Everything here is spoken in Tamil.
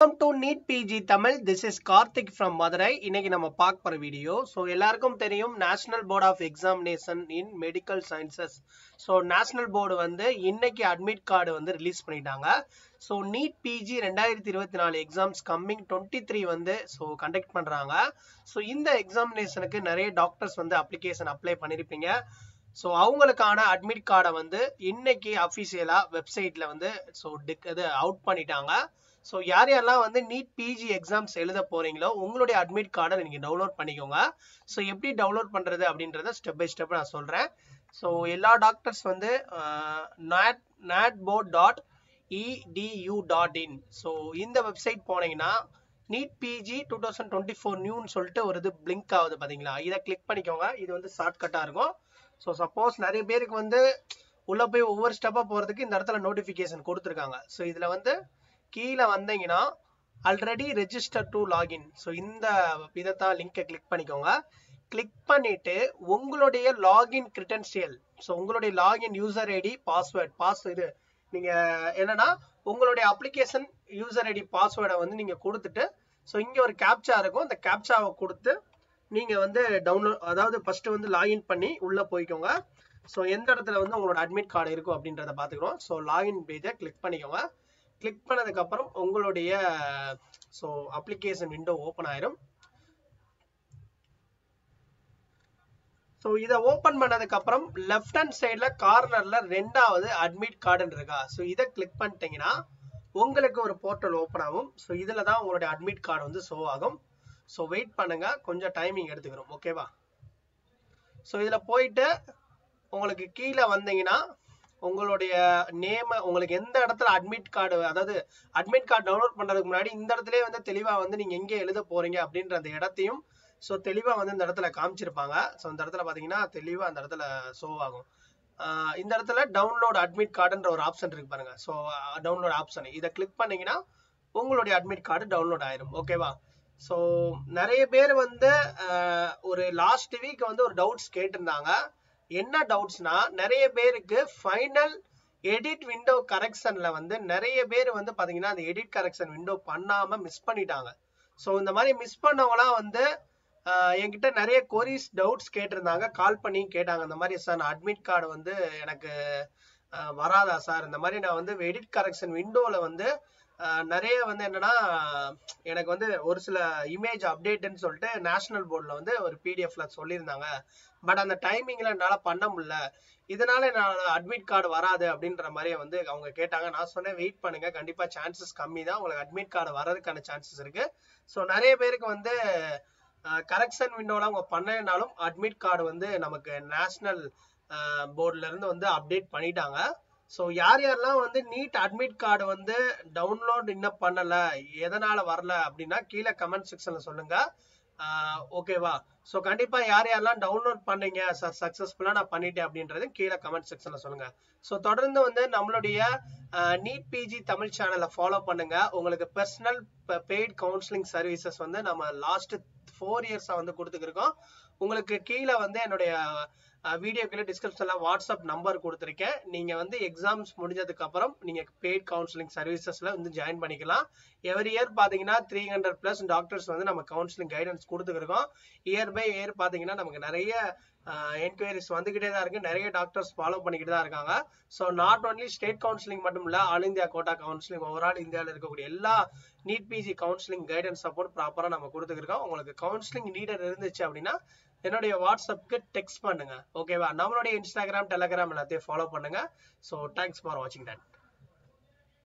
Welcome to NEET PG Tamil. This is Karthik from Madurai. இன்னைக்கு நம்ம பார்க்க போற வீடியோ. ஸோ எல்லாருக்கும் தெரியும் national board of examination in medical sciences. So national board வந்து இன்னைக்கு அட்மிட் கார்டு வந்து ரிலீஸ் பண்ணிட்டாங்க. So NEET PG 2024 exams coming 23 வந்து ஸோ கண்டக்ட் பண்றாங்க. ஸோ இந்த எக்ஸாமினேஷனுக்கு நிறைய டாக்டர்ஸ் வந்து அப்ளிகேஷன் அப்ளை பண்ணிருப்பீங்க. ஸோ அவங்களுக்கான அட்மிட் கார்டை வந்து இன்னைக்கு அஃபிஷியலா வெப்சைட்ல வந்து ஸோ அவுட் பண்ணிட்டாங்க. ஸோ யார் யாரெல்லாம் வந்து நீட் பிஜி எக்ஸாம்ஸ் எழுத போறீங்களோ உங்களுடைய அட்மிட் கார்டை நீங்கள் டவுன்லோட் பண்ணிக்கோங்க. ஸோ எப்படி டவுன்லோட் பண்ணுறது அப்படின்றத ஸ்டெப் பை ஸ்டெப் நான் சொல்கிறேன். ஸோ எல்லா டாக்டர்ஸ் வந்து natboard.edu.in ஸோ இந்த வெப்சைட் போனீங்கன்னா நீட் பிஜி 2024 நியூன்னு சொல்லிட்டு ஒரு இது பிளிங்க் ஆகுது பார்த்தீங்களா, இதை கிளிக் பண்ணிக்கோங்க. இது வந்து ஷார்ட்கட்டாக இருக்கும். ஸோ சப்போஸ் நிறைய பேருக்கு வந்து உள்ளே போய் ஒவ்வொரு ஸ்டெப்பாக போகிறதுக்கு இந்த இடத்துல நோட்டிஃபிகேஷன் கொடுத்துருக்காங்க. ஸோ இதில் வந்து கீழே வந்தீங்கன்னா already register to login, so இந்த இதைத்தான் லிங்கை கிளிக் பண்ணிக்கோங்க. கிளிக் பண்ணிட்டு உங்களுடைய லாகின் கிரெடென்ஷியல், ஸோ உங்களுடைய லாகின் யூசர் ஐடி பாஸ்வேர்ட் இது நீங்கள் என்னன்னா உங்களுடைய அப்ளிகேஷன் யூசர் ஐடி பாஸ்வேர்டை வந்து நீங்கள் கொடுத்துட்டு, ஸோ இங்கே ஒரு கேப்சா இருக்கும், அந்த கேப்சாவை கொடுத்து நீங்கள் வந்து டவுன்லோட், அதாவது ஃபர்ஸ்ட் வந்து லாகின் பண்ணி உள்ளே போய்க்கோங்க. ஸோ எந்த இடத்துல வந்து உங்களோட அட்மிட் கார்டு இருக்கும் அப்படின்றத பார்த்துக்கிறோம். ஸோ லாகின் பேஜை கிளிக் பண்ணிக்கோங்க. கிளிக் பண்ணதுக்கு அப்புறம் உங்களுடைய ஸோ அப்ளிகேஷன் விண்டோ ஓப்பன் ஆயிரும். ஸோ இதை ஓப்பன் பண்ணதுக்கு அப்புறம் லெஃப்ட் ஹேண்ட் சைடில் கார்னர்ல ரெண்டாவது அட்மிட் கார்டுன்னு இருக்கா, ஸோ இதை கிளிக் பண்ணிட்டீங்கன்னா உங்களுக்கு ஒரு போர்ட்டல் ஓப்பன் ஆகும். ஸோ இதில் தான் உங்களுடைய அட்மிட் கார்டு வந்து ஷோ ஆகும். ஸோ வெயிட் பண்ணுங்க, கொஞ்சம் டைமிங் எடுத்துக்கிறோம், ஓகேவா. ஸோ இதில் போயிட்டு உங்களுக்கு கீழே வந்தீங்கன்னா உங்களுடைய நேம், உங்களுக்கு எந்த இடத்துல அட்மிட் கார்டு, அதாவது அட்மிட் கார்டு டவுன்லோட் பண்றதுக்கு முன்னாடி இந்த இடத்துல வந்து தெளிவா வந்து நீங்க எங்க எழுத போறீங்க அப்படின்ற அந்த இடத்தையும் ஸோ தெளிவா வந்து இந்த இடத்துல காமிச்சிருப்பாங்க. ஸோ இந்த இடத்துல பாத்தீங்கன்னா தெளிவா அந்த இடத்துல ஷோ ஆகும். இந்த இடத்துல டவுன்லோட் அட்மிட் கார்டுன்ற ஒரு ஆப்ஷன் இருக்கு பாருங்க. ஸோ டவுன்லோட் ஆப்ஷன் இதை கிளிக் பண்ணீங்கன்னா உங்களுடைய அட்மிட் கார்டு டவுன்லோட் ஆயிரும், ஓகேவா. ஸோ நிறைய பேர் வந்து ஒரு லாஸ்ட் வீக் வந்து ஒரு டவுட்ஸ் கேட்டிருந்தாங்க. என்ன டவுட்ஸ்னா, நிறைய பேருக்கு ஃபைனல் எடிட் விண்டோ கரெக்ஷன்ல வந்து நிறைய பேர் வந்து பாத்தீங்கன்னா அந்த எடிட் கரெக்ஷன் விண்டோ பண்ணாம மிஸ் பண்ணிட்டாங்க. ஸோ இந்த மாதிரி மிஸ் பண்ணவங்களாம் வந்து என்கிட்ட நிறைய கொரிஸ் டவுட்ஸ் கேட்டிருந்தாங்க, கால் பண்ணி கேட்டாங்க. இந்த மாதிரி சார் நான் அட்மிட் கார்டு வந்து எனக்கு வராதா சார், இந்த மாதிரி நான் வந்து எடிட் கரெக்ஷன் விண்டோல வந்து நிறைய வந்து என்னன்னா எனக்கு வந்து ஒரு சில இமேஜ் அப்டேட்னு சொல்லிட்டு நேஷனல் போர்டில் வந்து ஒரு பிடிஎஃப்ல சொல்லியிருந்தாங்க. பட் அந்த டைமிங்ல என்னால் பண்ண முடியல, இதனால நான் அட்மிட் கார்டு வராது அப்படின்ற மாதிரி வந்து அவங்க கேட்டாங்க. நான் சொன்னேன் வெயிட் பண்ணுங்க, கண்டிப்பா சான்சஸ் கம்மி தான், உங்களுக்கு அட்மிட் கார்டு வர்றதுக்கான சான்சஸ் இருக்கு. ஸோ நிறைய பேருக்கு வந்து கரெக்ஷன் விண்டோல அவங்க பண்ணனாலும் அட்மிட் கார்டு வந்து நமக்கு நேஷனல் போர்ட்ல இருந்து வந்து அப்டேட் பண்ணிட்டாங்க. ஸோ யார் யாரெல்லாம் வந்து நீட் அட்மிட் கார்டு வந்து டவுன்லோட் இன்னும் பண்ணல, எதனால வரல அப்படின்னா கீழே கமெண்ட் செக்ஷன்ல சொல்லுங்க, ஓகேவா. ஸோ கண்டிப்பா யார் யாரெல்லாம் டவுன்லோட் பண்ணீங்க சார் சக்சஸ்ஃபுல்லா நான் பண்ணிட்டேன் அப்படின்றது கீழே கமெண்ட் செக்ஷன்ல சொல்லுங்க. ஸோ தொடர்ந்து வந்து நம்மளுடைய நீட் பிஜி தமிழ் சேனலை ஃபாலோ பண்ணுங்க. உங்களுக்கு பர்சனல் பெய்ட் கவுன்சிலிங் சர்வீசஸ் வந்து நம்ம லாஸ்ட் 4 இயர்ஸா வந்து கொடுத்துருக்கோம். உங்களுக்கு கீழே வந்து என்னுடைய வீடியோக்குள்ள டிஸ்கிரிப்ஷன்ல வாட்ஸ்அப் நம்பர் கொடுத்துருக்கேன். நீங்க வந்து எக்ஸாம்ஸ் முடிஞ்சதுக்கு அப்புறம் நீங்க பெய்ட் கவுன்சிலிங் சர்வீசஸ்ல வந்து ஜாயின் பண்ணிக்கலாம். எவ்ரி இயர் பாத்தீங்கன்னா 300+ டாக்டர்ஸ் வந்து நம்ம கவுன்சிலிங் கைடன்ஸ் கொடுத்துருக்கோம். இயர் பை இயர் பாத்தீங்கன்னா நமக்கு நிறைய என்கொயரிஸ் வந்துகிட்டே தான் இருக்கு, நிறைய டாக்டர்ஸ் ஃபாலோ பண்ணிக்கிட்டு தான் இருக்காங்க. So not only state counselling மட்டும் இல்ல, all India quota counselling, overall இந்தியாவில் இருக்கக்கூடிய எல்லா NEET PG counselling guidance support ப்ராப்பரா நம்ம கொடுத்துருக்கோம். உங்களுக்கு கவுன்சிலிங் நீடர் இருந்துச்சு அப்படின்னா என்னுடைய வாட்ஸ்அப்க்கு டெக்ஸ்ட் பண்ணுங்க, ஓகேவா. நம்மளுடைய இன்ஸ்டாகிராம், டெலிகிராம் எல்லாத்தையும் ஃபாலோ பண்ணுங்க. ஸோ தேங்க்ஸ் ஃபார் வாட்சிங் தட்.